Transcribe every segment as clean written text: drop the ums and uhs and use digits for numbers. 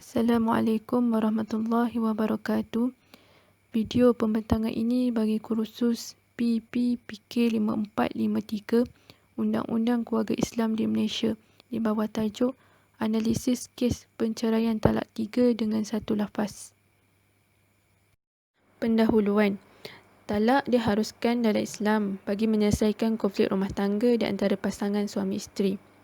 Assalamualaikum warahmatullahi wabarakatuh. Video pembentangan ini bagi kursus PP-PK5453 Undang-Undang Keluarga Islam di Malaysia di bawah tajuk Analisis Kes Penceraian Talak 3 dengan satu lafaz. Pendahuluan. Talak diharuskan dalam Islam bagi menyelesaikan konflik rumah tangga di antara pasangan suami isteri.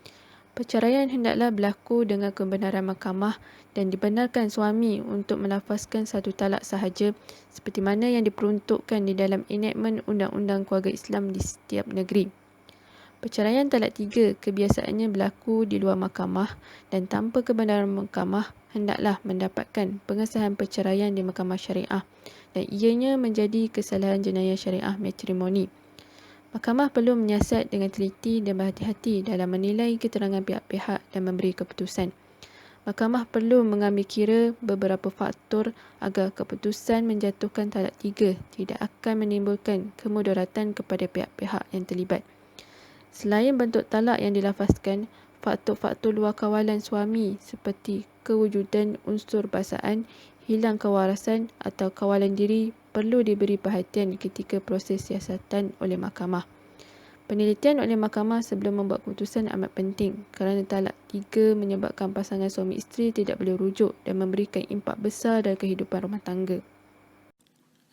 Perceraian hendaklah berlaku dengan kebenaran mahkamah dan dibenarkan suami untuk melafazkan satu talak sahaja seperti mana yang diperuntukkan di dalam enakmen Undang-Undang Keluarga Islam di setiap negeri. Perceraian talak 3 kebiasaannya berlaku di luar mahkamah dan tanpa kebenaran mahkamah hendaklah mendapatkan pengesahan perceraian di mahkamah syariah dan ianya menjadi kesalahan jenayah syariah matrimoni. Mahkamah perlu menyiasat dengan teliti dan berhati-hati dalam menilai keterangan pihak-pihak dan memberi keputusan. Mahkamah perlu mengambil kira beberapa faktor agar keputusan menjatuhkan talak 3 tidak akan menimbulkan kemudaratan kepada pihak-pihak yang terlibat. Selain bentuk talak yang dilafazkan, faktor-faktor luar kawalan suami seperti kewujudan unsur paksaan, hilang kewarasan atau kawalan diri perlu diberi perhatian ketika proses siasatan oleh mahkamah. Penelitian oleh mahkamah sebelum membuat keputusan amat penting kerana talak 3 menyebabkan pasangan suami isteri tidak boleh rujuk dan memberikan impak besar dalam kehidupan rumah tangga.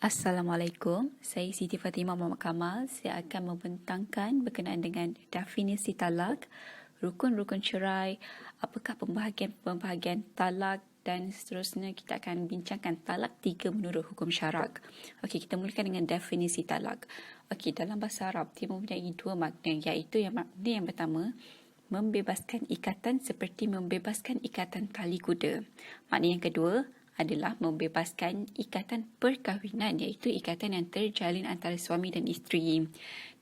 Assalamualaikum, saya Siti Fatimah Muhammad Kamal. Saya akan membentangkan berkenaan dengan definisi talak, rukun-rukun cerai, apakah pembahagian talak dan seterusnya kita akan bincangkan talak 3 menurut hukum syarak. Okey, kita mulakan dengan definisi talak. Okey, dalam bahasa Arab dia mempunyai dua makna, iaitu makna yang pertama, membebaskan ikatan seperti membebaskan ikatan tali kuda. Makna yang kedua adalah membebaskan ikatan perkahwinan, iaitu ikatan yang terjalin antara suami dan isteri.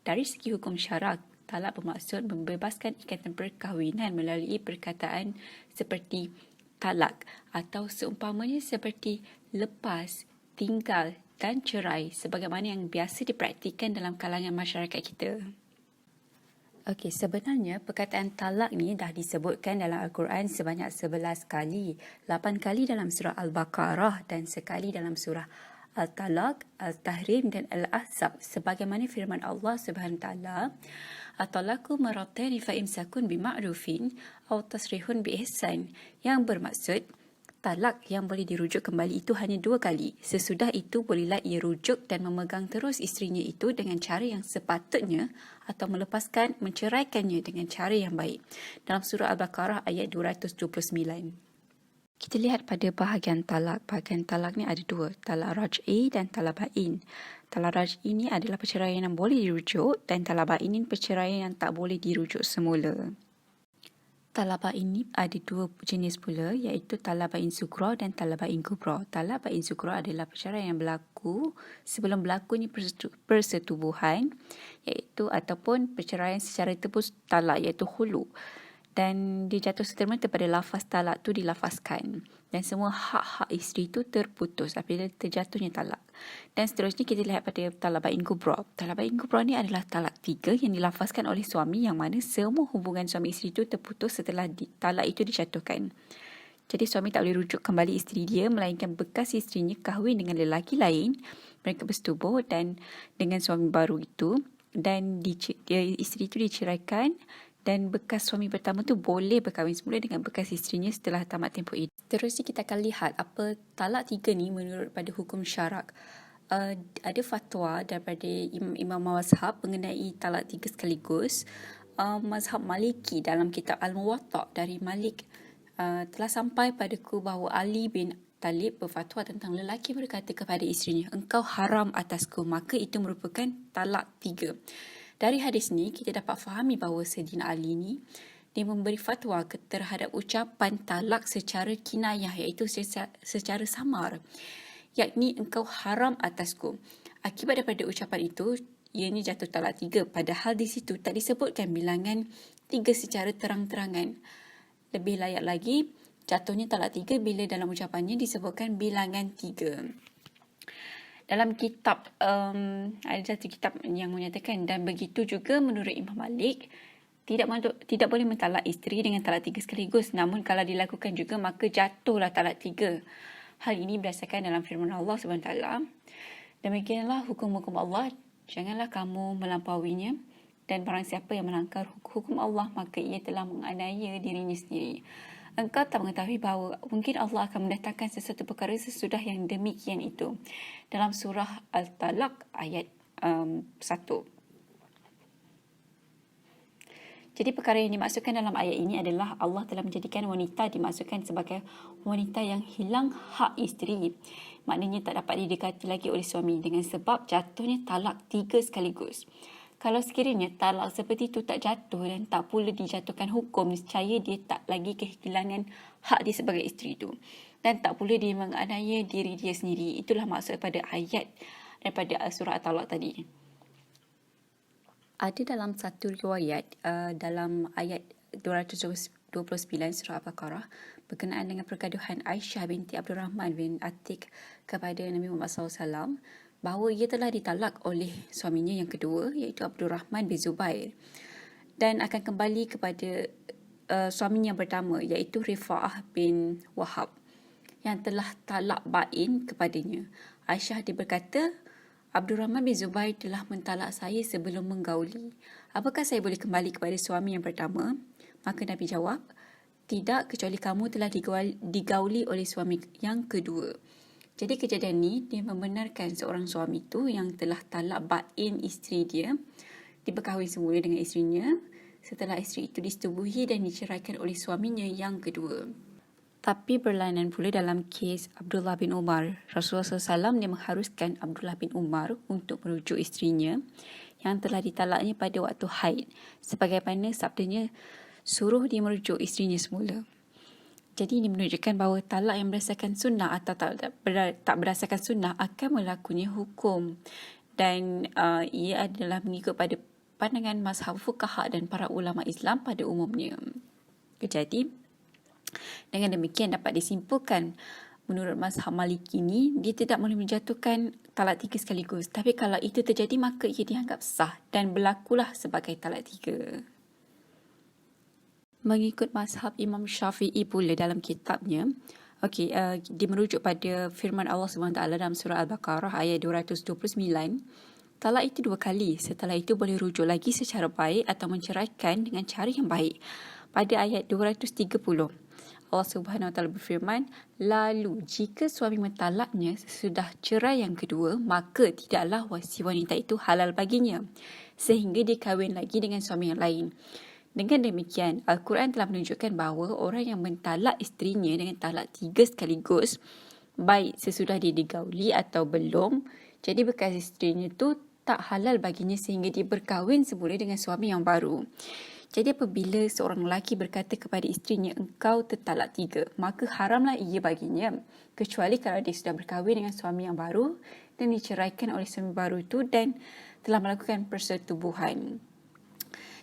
Dari segi hukum syarak, talak bermaksud membebaskan ikatan perkahwinan melalui perkataan seperti talak atau seumpamanya seperti lepas, tinggal dan cerai sebagaimana yang biasa dipraktikkan dalam kalangan masyarakat kita. Okey, sebenarnya perkataan talak ni dah disebutkan dalam Al-Quran sebanyak 11 kali. 8 kali dalam surah Al-Baqarah dan sekali dalam surah Al-Talaq, Al-Tahrim dan Al-Ahzab. Sebagaimana firman Allah Subhanahu Taala, "At-talaqu marrataini fa imsakun bima'rufin aw tasrihun biihsan." Yang bermaksud talak yang boleh dirujuk kembali itu hanya 2 kali. Sesudah itu bolehlah ia rujuk dan memegang terus isterinya itu dengan cara yang sepatutnya atau melepaskan, menceraikannya dengan cara yang baik. Dalam surah Al-Baqarah ayat 229. Kita lihat pada bahagian talak. Bahagian talak ni ada dua, talak raj'i dan talak ba'in. Talak raj'i ni adalah perceraian yang boleh dirujuk dan talak ba'in ni perceraian yang tak boleh dirujuk semula. Talak ba'in ni ada dua jenis pula, iaitu talak ba'in sughra dan talak ba'in kubra. Talak ba'in sughra adalah perceraian yang berlaku sebelum berlakunya persetubuhan, iaitu ataupun perceraian secara tebus talak, iaitu khulu. Dan dia jatuh serta-merta pada lafaz talak tu dilafazkan. Dan semua hak-hak isteri tu terputus apabila terjatuhnya talak. Dan seterusnya kita lihat pada talak ba'in kubra. Talak ba'in kubra ni adalah talak 3 yang dilafazkan oleh suami, yang mana semua hubungan suami isteri tu terputus setelah talak itu dijatuhkan. Jadi suami tak boleh rujuk kembali isteri dia, melainkan bekas isterinya kahwin dengan lelaki lain, mereka bersetubuh dan dengan suami baru itu, dan isteri itu diceraikan. Dan bekas suami pertama tu boleh berkahwin semula dengan bekas isterinya setelah tamat tempoh iddah. Terusnya kita akan lihat apa talak 3 ni menurut pada hukum syarak. Ada fatwa daripada imam-imam mazhab mengenai talak 3 sekaligus. Mazhab Maliki dalam kitab Al-Muwatta' dari Malik telah sampai padaku bahawa Ali bin Talib berfatwa tentang lelaki berkata kepada isterinya, "Engkau haram atasku," maka itu merupakan talak 3. Dari hadis ni, kita dapat fahami bahawa Sayyidina Ali ni, dia memberi fatwa terhadap ucapan talak secara kinayah, iaitu secara samar. Yakni, engkau haram atasku. Akibat daripada ucapan itu, ianya jatuh talak 3. Padahal di situ tak disebutkan bilangan 3 secara terang-terangan. Lebih layak lagi, jatuhnya talak 3 bila dalam ucapannya disebutkan bilangan 3. Dalam kitab, ada satu kitab yang menyatakan, dan begitu juga menurut Imam Malik, tidak boleh mentalak isteri dengan talak 3 sekaligus. Namun kalau dilakukan juga, maka jatuhlah talak 3. Hal ini berdasarkan dalam firman Allah SWT. Demikianlah hukum-hukum Allah, janganlah kamu melampauinya, dan barang siapa yang melanggar hukum Allah, maka ia telah menganiaya dirinya sendiri. Engkau tak mengetahui bahawa mungkin Allah akan mendatangkan sesuatu perkara sesudah yang demikian itu. Dalam surah Al-Talaq ayat 1. Jadi perkara yang dimaksudkan dalam ayat ini adalah Allah telah menjadikan wanita dimaksudkan sebagai wanita yang hilang hak isteri. Maknanya tak dapat didekati lagi oleh suami dengan sebab jatuhnya talak 3 sekaligus. Kalau sekiranya talak seperti itu tak jatuh dan tak pula dijatuhkan hukum, nescaya dia tak lagi kehilangan hak dia sebagai isteri itu. Dan tak pula dia menganiaya diri dia sendiri. Itulah maksud pada ayat daripada surah At-Talaq tadi. Ada dalam satu riwayat dalam ayat 229 surah Al-Baqarah berkenaan dengan pergaduhan Aisyah binti Abdul Rahman bin Atiq kepada Nabi Muhammad SAW bahawa ia telah ditalak oleh suaminya yang kedua, iaitu Abdul Rahman bin Zubair, dan akan kembali kepada suaminya yang pertama, iaitu Rifa'ah bin Wahab, yang telah talak bain kepadanya. Aisyah dia berkata, Abdul Rahman bin Zubair telah mentalak saya sebelum menggauli. Apakah saya boleh kembali kepada suami yang pertama? Maka Nabi jawab, tidak, kecuali kamu telah digauli oleh suami yang kedua. Jadi kejadian ni dia membenarkan seorang suami tu yang telah talak bain isteri dia, diberkahwin semula dengan isterinya setelah isteri itu disetubuhi dan diceraikan oleh suaminya yang kedua. Tapi berlainan pula dalam kes Abdullah bin Umar. Rasulullah SAW dia mengharuskan Abdullah bin Umar untuk merujuk isterinya yang telah ditalaknya pada waktu haid. Sebagaimana sabdanya, suruh dia merujuk isterinya semula. Jadi ini menunjukkan bahawa talak yang berdasarkan sunnah atau tak berdasarkan sunnah akan berlakunya hukum. Dan ia adalah mengikut pada pandangan mazhab fuqaha dan para ulama Islam pada umumnya. Jadi, dengan demikian dapat disimpulkan menurut mazhab Maliki ini, dia tidak boleh menjatuhkan talak 3 sekaligus. Tapi kalau itu terjadi, maka ia dianggap sah dan berlakulah sebagai talak 3. Mengikut mazhab Imam Syafi'i pula dalam kitabnya, dia merujuk pada firman Allah SWT dalam surah Al-Baqarah ayat 229, talak itu 2 kali. Setelah itu boleh rujuk lagi secara baik atau menceraikan dengan cara yang baik. Pada ayat 230, Allah Subhanahu Wa Taala berfirman, lalu jika suami mentalaknya sesudah cerai yang kedua, maka tidaklah si wanita itu halal baginya sehingga dia kahwin lagi dengan suami yang lain. Dengan demikian, Al-Quran telah menunjukkan bahawa orang yang mentalak isterinya dengan talak 3 sekaligus, baik sesudah dia digauli atau belum, jadi bekas isterinya itu tak halal baginya sehingga dia berkahwin semula dengan suami yang baru. Jadi apabila seorang lelaki berkata kepada isterinya, engkau tertalak 3, maka haramlah ia baginya, kecuali kalau dia sudah berkahwin dengan suami yang baru dan diceraikan oleh suami baru itu dan telah melakukan persetubuhan.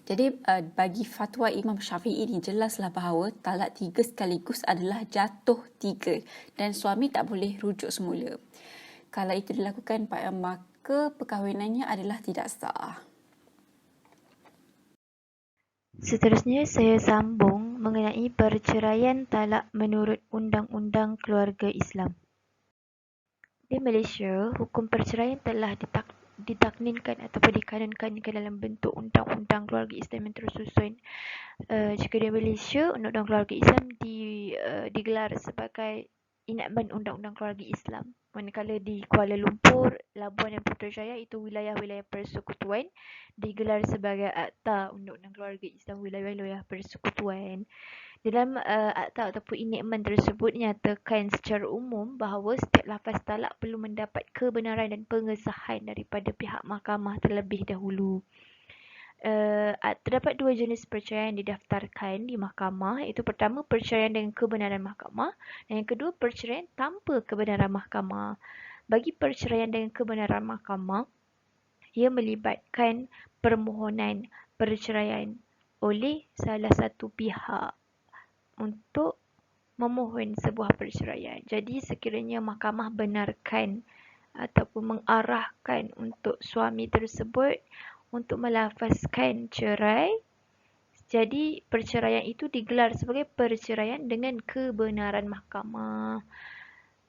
Jadi bagi fatwa Imam Syafi'i ini jelaslah bahawa talak 3 sekaligus adalah jatuh 3 dan suami tak boleh rujuk semula. Kalau itu dilakukan, maka perkahwinannya adalah tidak sah. Seterusnya saya sambung mengenai perceraian talak menurut Undang-Undang Keluarga Islam. Di Malaysia, hukum perceraian telah ditakninkan ataupun dikanunkan ke dalam bentuk Undang-Undang Keluarga Islam yang tersusun. Jika di Malaysia, Undang-Undang Keluarga Islam digelar sebagai enakmen Undang-Undang Keluarga Islam. Manakala di Kuala Lumpur, Labuan dan Putrajaya itu wilayah-wilayah persekutuan digelar sebagai Akta Undang-Undang Keluarga Islam wilayah-wilayah persekutuan. Dalam akta ataupun enakmen tersebut nyatakan secara umum bahawa setiap lafaz talak perlu mendapat kebenaran dan pengesahan daripada pihak mahkamah terlebih dahulu. Terdapat 2 jenis perceraian yang didaftarkan di mahkamah, iaitu pertama perceraian dengan kebenaran mahkamah dan yang kedua perceraian tanpa kebenaran mahkamah. Bagi perceraian dengan kebenaran mahkamah, ia melibatkan permohonan perceraian oleh salah satu pihak untuk memohon sebuah perceraian. Jadi sekiranya mahkamah benarkan ataupun mengarahkan untuk suami tersebut untuk melafazkan cerai, Jadi, perceraian itu digelar sebagai perceraian dengan kebenaran mahkamah.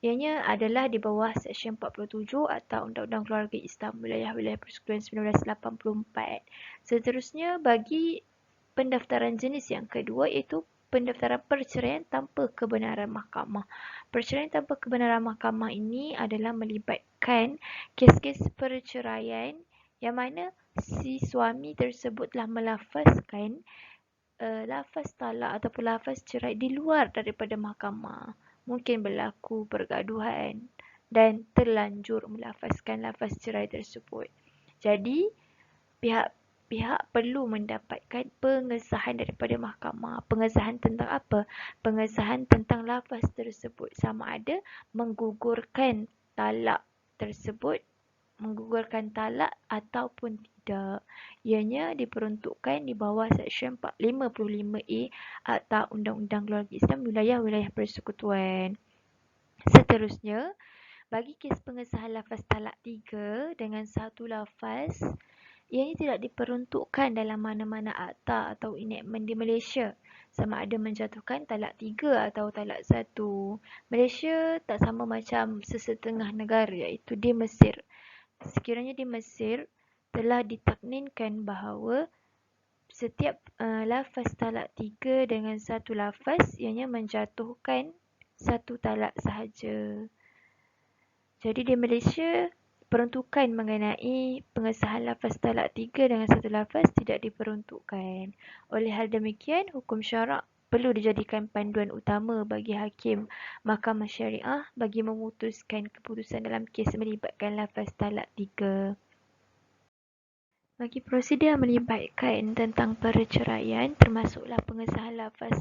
Ianya adalah di bawah Seksyen 47 atau Undang-Undang Keluarga Islam Wilayah-Wilayah Persekutuan 1984. Seterusnya, bagi pendaftaran jenis yang kedua iaitu pendaftaran perceraian tanpa kebenaran mahkamah. Perceraian tanpa kebenaran mahkamah ini adalah melibatkan kes-kes perceraian yang mana si suami tersebut telah melafazkan lafaz talak ataupun lafaz cerai di luar daripada mahkamah. Mungkin berlaku pergaduhan dan terlanjur melafazkan lafaz cerai tersebut. Jadi, pihak perlu mendapatkan pengesahan daripada mahkamah. Pengesahan tentang apa? Pengesahan tentang lafaz tersebut sama ada menggugurkan talak tersebut, menggugurkan talak ataupun tidak. Ianya diperuntukkan di bawah Seksyen 455A Akta Undang-Undang Keluarga Islam Wilayah-Wilayah Persekutuan. Seterusnya, bagi kes pengesahan lafaz talak 3 dengan satu lafaz, ianya tidak diperuntukkan dalam mana-mana akta atau enactment di Malaysia, sama ada menjatuhkan talak 3 atau talak 1. Malaysia tak sama macam sesetengah negara iaitu di Mesir. Sekiranya di Mesir telah ditakninkan bahawa setiap lafaz talak 3 dengan satu lafaz ianya menjatuhkan satu talak sahaja. Jadi di Malaysia, peruntukan mengenai pengesahan lafaz talak 3 dengan satu lafaz tidak diperuntukkan. Oleh hal demikian, hukum syarak perlu dijadikan panduan utama bagi hakim mahkamah syariah bagi memutuskan keputusan dalam kes melibatkan lafaz talak 3. Bagi prosedur yang melibatkan tentang perceraian, termasuklah pengesahan lafaz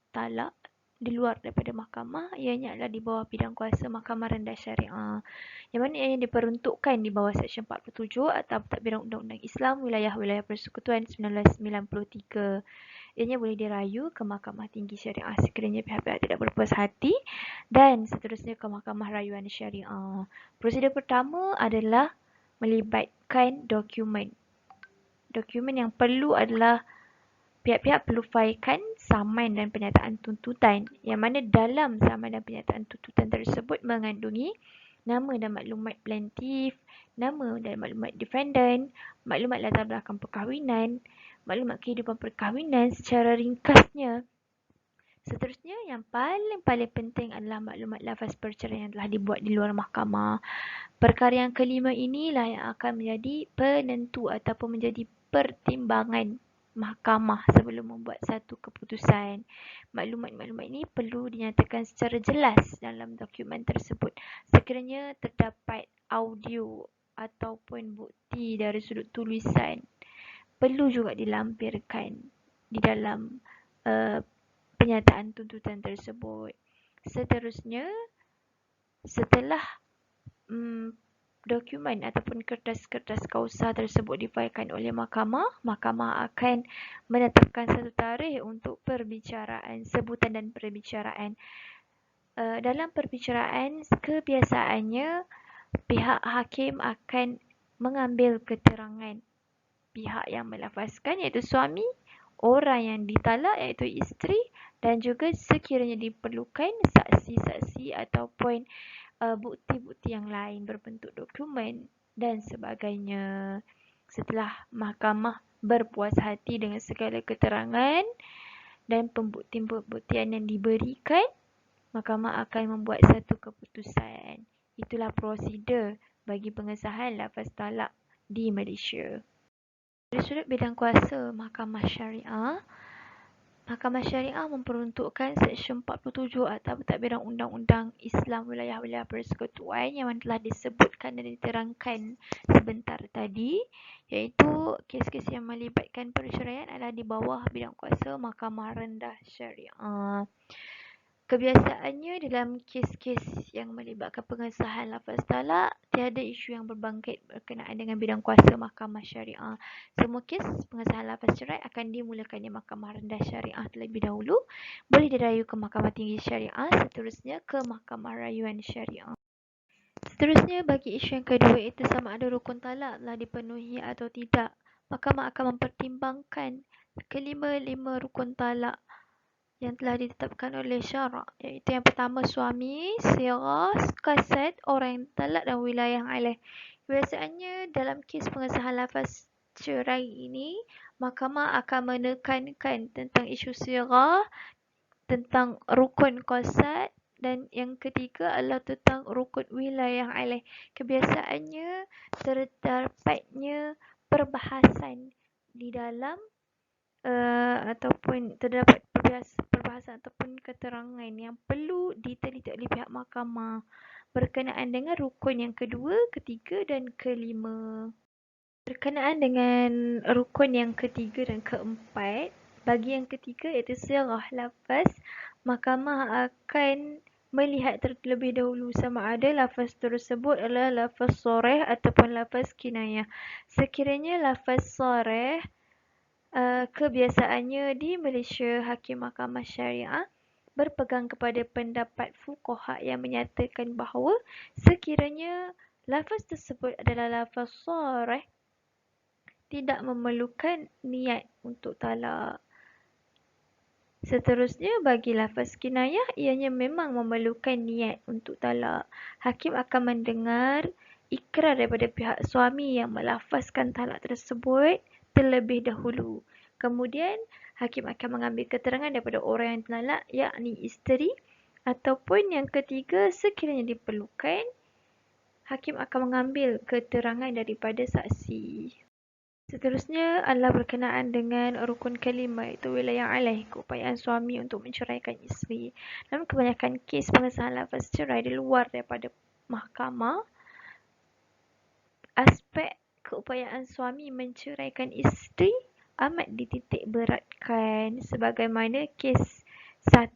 talak di luar daripada mahkamah, ianya adalah di bawah bidang kuasa Mahkamah Rendah Syariah, yang mana ianya diperuntukkan di bawah Seksyen 47 atau Pentadbiran Undang-Undang Islam Wilayah-Wilayah Persekutuan 1993. Ianya boleh dirayu ke Mahkamah Tinggi Syariah sekiranya pihak-pihak tidak berpuas hati dan seterusnya ke Mahkamah Rayuan Syariah. Prosedur pertama adalah melibatkan dokumen. Dokumen yang perlu adalah pihak-pihak perlu failkan saman dan pernyataan tuntutan yang mana dalam saman dan pernyataan tuntutan tersebut mengandungi nama dan maklumat plaintiff, nama dan maklumat defendant, maklumat latar belakang perkahwinan, maklumat kehidupan perkahwinan secara ringkasnya. Seterusnya, yang paling penting adalah maklumat lafaz perceraian yang telah dibuat di luar mahkamah. Perkara yang kelima inilah yang akan menjadi penentu ataupun menjadi pertimbangan mahkamah sebelum membuat satu keputusan. Maklumat-maklumat ini perlu dinyatakan secara jelas dalam dokumen tersebut. Sekiranya terdapat audio ataupun bukti dari sudut tulisan, perlu juga dilampirkan di dalam penyataan tuntutan tersebut. Seterusnya, setelah dokumen ataupun kertas-kertas kausa tersebut difailkan oleh mahkamah, mahkamah akan menetapkan satu tarikh untuk perbicaraan, sebutan dan perbicaraan. Dalam perbicaraan, kebiasaannya pihak hakim akan mengambil keterangan pihak yang melafazkan iaitu suami, orang yang ditalak iaitu isteri dan juga sekiranya diperlukan saksi-saksi ataupun bukti-bukti yang lain berbentuk dokumen dan sebagainya. Setelah mahkamah berpuas hati dengan segala keterangan dan pembuktian yang diberikan, mahkamah akan membuat satu keputusan. Itulah prosedur bagi pengesahan lafaz talak di Malaysia. Dari sudut bidang kuasa Mahkamah Syariah, Mahkamah Syariah memperuntukkan Seksyen 47 atau Pentadbiran Undang-Undang Islam Wilayah-Wilayah Persekutuan yang telah disebutkan dan diterangkan sebentar tadi, iaitu kes-kes yang melibatkan perceraian adalah di bawah bidang kuasa Mahkamah Rendah Syariah. Kebiasaannya dalam kes-kes yang melibatkan pengesahan lafaz talak, tiada isu yang berbangkit berkenaan dengan bidang kuasa Mahkamah Syariah. Semua kes pengesahan lafaz cerai akan dimulakan di Mahkamah Rendah Syariah terlebih dahulu, boleh dirayu ke Mahkamah Tinggi Syariah, seterusnya ke Mahkamah Rayuan Syariah. Seterusnya, bagi isu yang kedua iaitu sama ada rukun talak telah dipenuhi atau tidak, mahkamah akan mempertimbangkan kelima, 5 rukun talak yang telah ditetapkan oleh syarak, iaitu yang pertama suami, sirah, kasat, orang yang talak dan wilayah alaih. Biasanya dalam kes pengesahan lafaz cerai ini, mahkamah akan menekankan tentang isu sirah, tentang rukun kasat, dan yang ketiga adalah tentang rukun wilayah alaih. Kebiasaannya terdapatnya perbahasan di dalam ataupun terdapat perbahasan ataupun keterangan yang perlu diteliti oleh pihak mahkamah berkenaan dengan rukun yang kedua, ketiga dan kelima. Berkenaan dengan rukun yang ketiga dan keempat, bagi yang ketiga iaitu sirah lafaz, mahkamah akan melihat terlebih dahulu sama ada lafaz tersebut adalah lafaz sharih ataupun lafaz kinayah. Sekiranya lafaz sharih, kebiasaannya di Malaysia, Hakim Mahkamah Syariah berpegang kepada pendapat fuqaha yang menyatakan bahawa sekiranya lafaz tersebut adalah lafaz sharih, tidak memerlukan niat untuk talak. Seterusnya, bagi lafaz kinayah, ianya memang memerlukan niat untuk talak. Hakim akan mendengar ikrar daripada pihak suami yang melafazkan talak tersebut terlebih dahulu. Kemudian, hakim akan mengambil keterangan daripada orang yang talak, yakni isteri, ataupun yang ketiga, sekiranya diperlukan, hakim akan mengambil keterangan daripada saksi. Seterusnya adalah berkenaan dengan rukun kelima, iaitu wilayah alaih, keupayaan suami untuk menceraikan isteri. Dalam kebanyakan kes pengesahan lafaz cerai di luar daripada mahkamah, aspek keupayaan suami menceraikan isteri amat dititik beratkan, sebagaimana kes 1,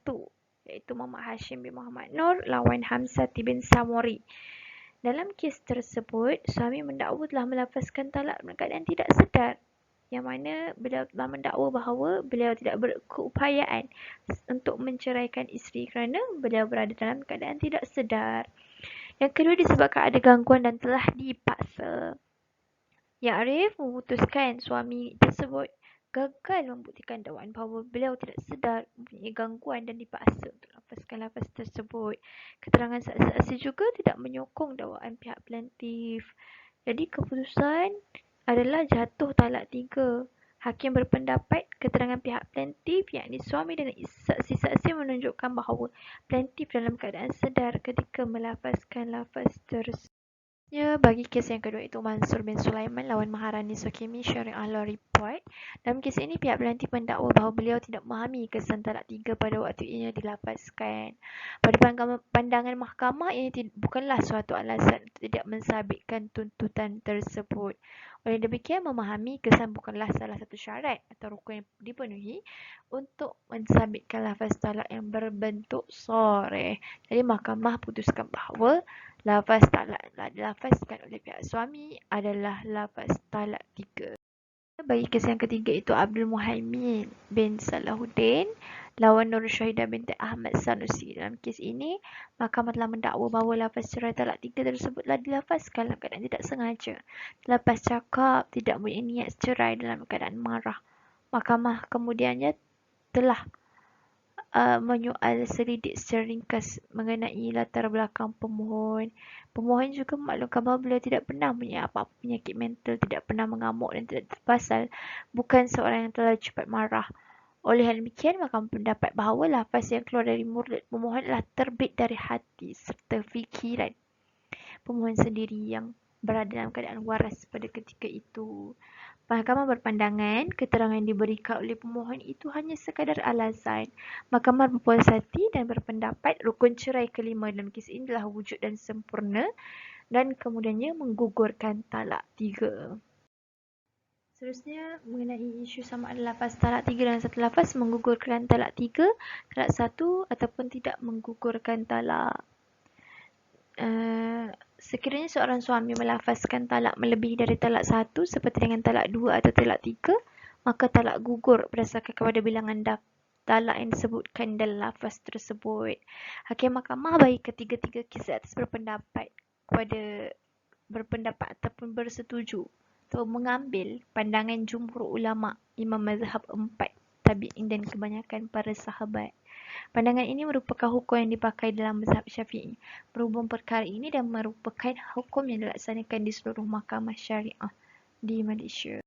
iaitu Muhammad Hashim bin Muhammad Nur lawan Hamzah bin Samori. Dalam kes tersebut, suami mendakwa telah melafazkan talak dalam keadaan tidak sedar, yang mana beliau telah mendakwa bahawa beliau tidak berkeupayaan untuk menceraikan isteri kerana beliau berada dalam keadaan tidak sedar. Yang kedua, disebabkan ada gangguan dan telah dipaksa. Yang Arif memutuskan suami tersebut gagal membuktikan dakwaan bahawa beliau tidak sedar, mempunyai gangguan dan dipaksa untuk lafazkan lafaz tersebut. Keterangan saksi-saksi juga tidak menyokong dakwaan pihak plaintiff. Jadi keputusan adalah jatuh talak 3. Hakim berpendapat keterangan pihak plaintiff, yakni suami dan saksi-saksi, menunjukkan bahawa plaintiff dalam keadaan sedar ketika melafazkan lafaz tersebut. Bagi kes yang kedua, itu Mansur bin Sulaiman lawan Maharani Sokimi Syariah Law Report. Dalam kes ini, pihak plaintiff mendakwa bahawa beliau tidak memahami kesan talak 3 pada waktu ianya dilafazkan. Pada pandangan mahkamah, ini bukanlah suatu alasan untuk tidak mensabitkan tuntutan tersebut. Oleh demikian, memahami kesan bukanlah salah satu syarat atau rukun yang dipenuhi untuk mensabitkan lafaz talak yang berbentuk sharih. Jadi, mahkamah putuskan bahawa lafaz talak telah dilafazkan oleh pihak suami adalah lafaz talak 3. Bagi kes yang ketiga, itu Abdul Muhaimin bin Salahuddin lawan Nur Syahidah binti Ahmad Sanusi. Dalam kes ini, mahkamah telah mendakwa bahawa lafaz cerai talak 3 tersebut telah dilafazkan dalam keadaan tidak sengaja. Selepas cakap tidak mempunyai niat cerai dalam keadaan marah. Mahkamah kemudiannya telah menyoal selidik secara ringkas mengenai latar belakang pemohon. Pemohon juga memaklumkan bahawa beliau tidak pernah mempunyai apa-apa penyakit mental, tidak pernah mengamuk dan tidak terpasal, bukan seorang yang terlalu cepat marah. Oleh hal demikian, mahkamah pendapat bahawa lafaz yang keluar dari mulut pemohon adalah terbit dari hati serta fikiran pemohon sendiri yang berada dalam keadaan waras pada ketika itu. Mahkamah berpandangan keterangan yang diberikan oleh pemohon itu hanya sekadar alasan. Mahkamah berpuas hati dan berpendapat rukun cerai kelima dalam kes ini telah wujud dan sempurna dan kemudiannya menggugurkan talak 3. Seterusnya, mengenai isu sama ada lafaz talak 3 dan satu lafaz menggugurkan talak 3, talak 1 ataupun tidak menggugurkan talak. Sekiranya seorang suami melafazkan talak melebihi dari talak 1 seperti dengan talak 2 atau talak 3, maka talak gugur berdasarkan kepada bilangan talak yang disebutkan dalam lafaz tersebut. Hakim mahkamah bagi ketiga-tiga kes atas berpendapat ataupun bersetuju So, mengambil pandangan jumhur ulama, imam mazhab 4, tabi'in dan kebanyakan para sahabat. Pandangan ini merupakan hukum yang dipakai dalam mazhab Syafi'i. Berhubung perkara ini dan merupakan hukum yang dilaksanakan di seluruh mahkamah syariah di Malaysia.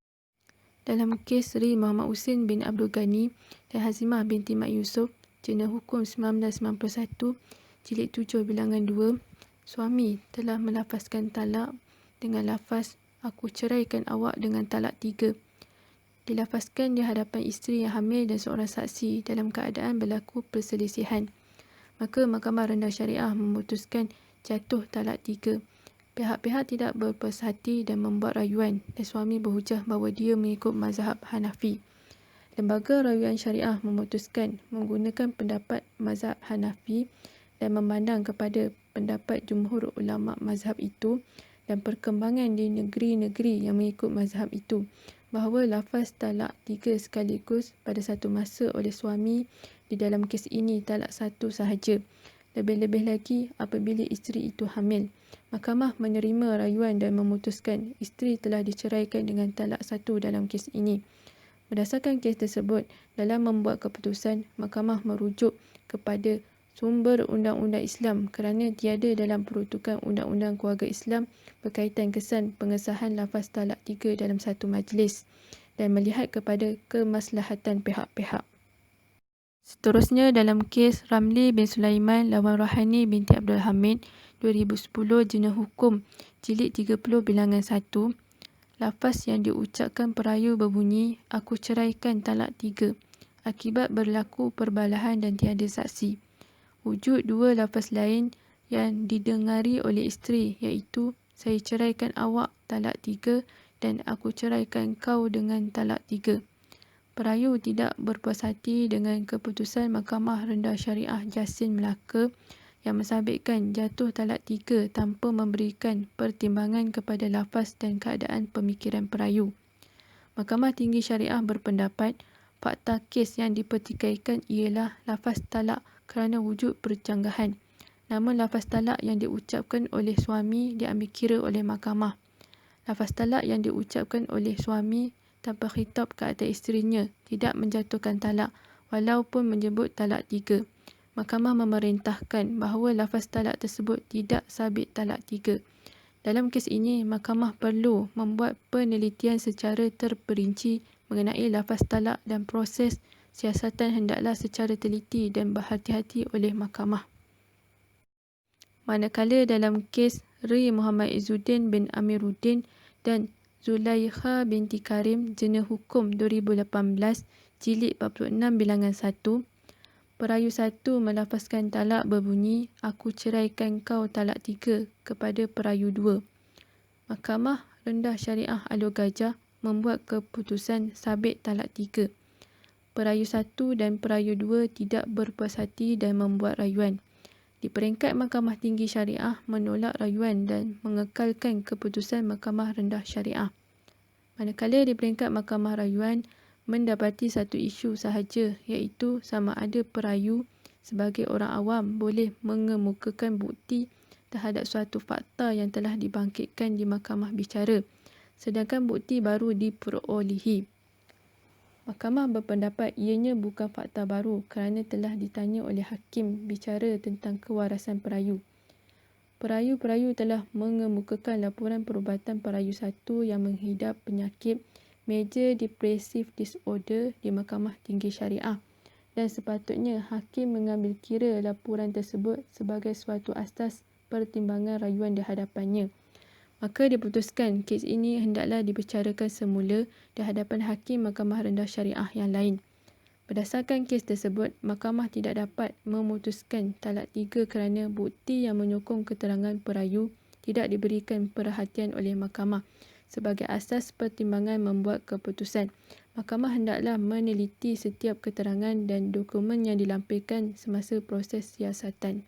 Dalam kes Seri Muhammad Husin bin Abdul Ghani dan Hazimah binti Mat Yusof, Jurnal Hukum 1991, Jilid 7 bilangan 2, suami telah melafazkan talak dengan lafaz, "Aku ceraikan awak dengan talak 3." Dilafazkan di hadapan isteri yang hamil dan seorang saksi dalam keadaan berlaku perselisihan. Maka Mahkamah Rendah Syariah memutuskan jatuh talak 3. Pihak-pihak tidak berpuas hati dan membuat rayuan dan suami berhujah bahawa dia mengikut mazhab Hanafi. Lembaga Rayuan Syariah memutuskan menggunakan pendapat mazhab Hanafi dan memandang kepada pendapat jumhur ulama mazhab itu dan perkembangan di negeri-negeri yang mengikut mazhab itu, bahawa lafaz talak 3 sekaligus pada satu masa oleh suami di dalam kes ini talak 1 sahaja. Lebih-lebih lagi apabila isteri itu hamil. Mahkamah menerima rayuan dan memutuskan isteri telah diceraikan dengan talak 1 dalam kes ini. Berdasarkan kes tersebut, dalam membuat keputusan, mahkamah merujuk kepada sumber undang-undang Islam kerana tiada dalam peruntukan undang-undang keluarga Islam berkaitan kesan pengesahan lafaz talak 3 dalam satu majlis dan melihat kepada kemaslahatan pihak-pihak. Seterusnya dalam kes Ramli bin Sulaiman lawan Rohani binti Abdul Hamid 2010, Jurnal Hukum Jilid 30 bilangan 1, lafaz yang diucapkan perayu berbunyi, "Aku ceraikan talak 3" akibat berlaku perbalahan dan tiada saksi. Wujud dua lafaz lain yang didengari oleh isteri iaitu, "Saya ceraikan awak talak 3" dan "Aku ceraikan kau dengan talak 3". Perayu tidak berpuas hati dengan keputusan Mahkamah Rendah Syariah Jasin Melaka yang mensabitkan jatuh talak 3 tanpa memberikan pertimbangan kepada lafaz dan keadaan pemikiran perayu. Mahkamah Tinggi Syariah berpendapat fakta kes yang dipertikaikan ialah lafaz talak kerana wujud perjanggahan. Namun lafaz talak yang diucapkan oleh suami diambil kira oleh mahkamah. Lafaz talak yang diucapkan oleh suami tanpa khitab ke atas isterinya tidak menjatuhkan talak walaupun menyebut talak 3. Mahkamah memerintahkan bahawa lafaz talak tersebut tidak sabit talak 3. Dalam kes ini, mahkamah perlu membuat penelitian secara terperinci mengenai lafaz talak dan proses siasatan hendaklah secara teliti dan berhati-hati oleh mahkamah. Manakala dalam kes Ri Muhammad Izzuddin bin Amiruddin dan Zulaikha binti Karim, Jurnal Hukum 2018, Jilid 46 bilangan 1, perayu 1 melafazkan talak berbunyi, "Aku ceraikan kau talak 3" kepada perayu 2. Mahkamah Rendah Syariah Alor Gajah membuat keputusan sabit talak 3. Perayu 1 dan perayu 2 tidak berpuas hati dan membuat rayuan. Di peringkat Mahkamah Tinggi Syariah menolak rayuan dan mengekalkan keputusan Mahkamah Rendah Syariah. Manakala di peringkat Mahkamah Rayuan mendapati satu isu sahaja iaitu sama ada perayu sebagai orang awam boleh mengemukakan bukti terhadap suatu fakta yang telah dibangkitkan di mahkamah bicara, sedangkan bukti baru diperolehi. Mahkamah berpendapat ianya bukan fakta baru kerana telah ditanya oleh hakim bicara tentang kewarasan perayu. Perayu-perayu telah mengemukakan laporan perubatan perayu 1 yang menghidap penyakit Major Depressive Disorder di Mahkamah Tinggi Syariah dan sepatutnya hakim mengambil kira laporan tersebut sebagai suatu asas pertimbangan rayuan di hadapannya. Maka diputuskan kes ini hendaklah dibicarakan semula di hadapan hakim Mahkamah Rendah Syariah yang lain. Berdasarkan kes tersebut, mahkamah tidak dapat memutuskan talak 3 kerana bukti yang menyokong keterangan perayu tidak diberikan perhatian oleh mahkamah sebagai asas pertimbangan membuat keputusan. Mahkamah hendaklah meneliti setiap keterangan dan dokumen yang dilampirkan semasa proses siasatan.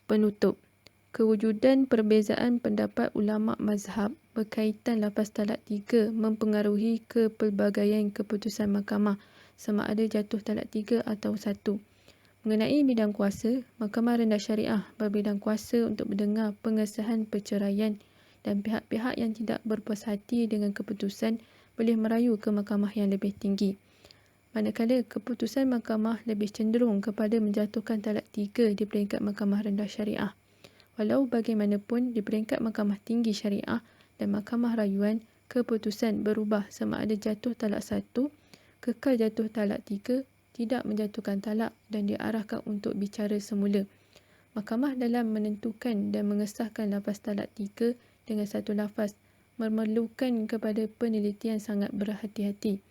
Penutup. Kewujudan perbezaan pendapat ulama mazhab berkaitan lafaz talak 3 mempengaruhi kepelbagaian keputusan mahkamah sama ada jatuh talak 3 atau 1. Mengenai bidang kuasa, Mahkamah Rendah Syariah berbidang kuasa untuk mendengar pengesahan perceraian dan pihak-pihak yang tidak berpuas hati dengan keputusan boleh merayu ke mahkamah yang lebih tinggi. Manakala keputusan mahkamah lebih cenderung kepada menjatuhkan talak 3 di peringkat mahkamah rendah syariah. Walau bagaimanapun, di peringkat mahkamah tinggi syariah dan mahkamah rayuan, keputusan berubah sama ada jatuh talak 1, kekal jatuh talak 3, tidak menjatuhkan talak dan diarahkan untuk bicara semula. Mahkamah dalam menentukan dan mengesahkan lafaz talak 3 dengan satu lafaz memerlukan kepada penelitian sangat berhati-hati.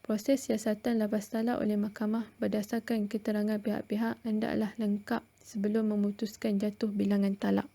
Proses siasatan lafaz talak oleh mahkamah berdasarkan keterangan pihak-pihak hendaklah lengkap sebelum memutuskan jatuh bilangan talak.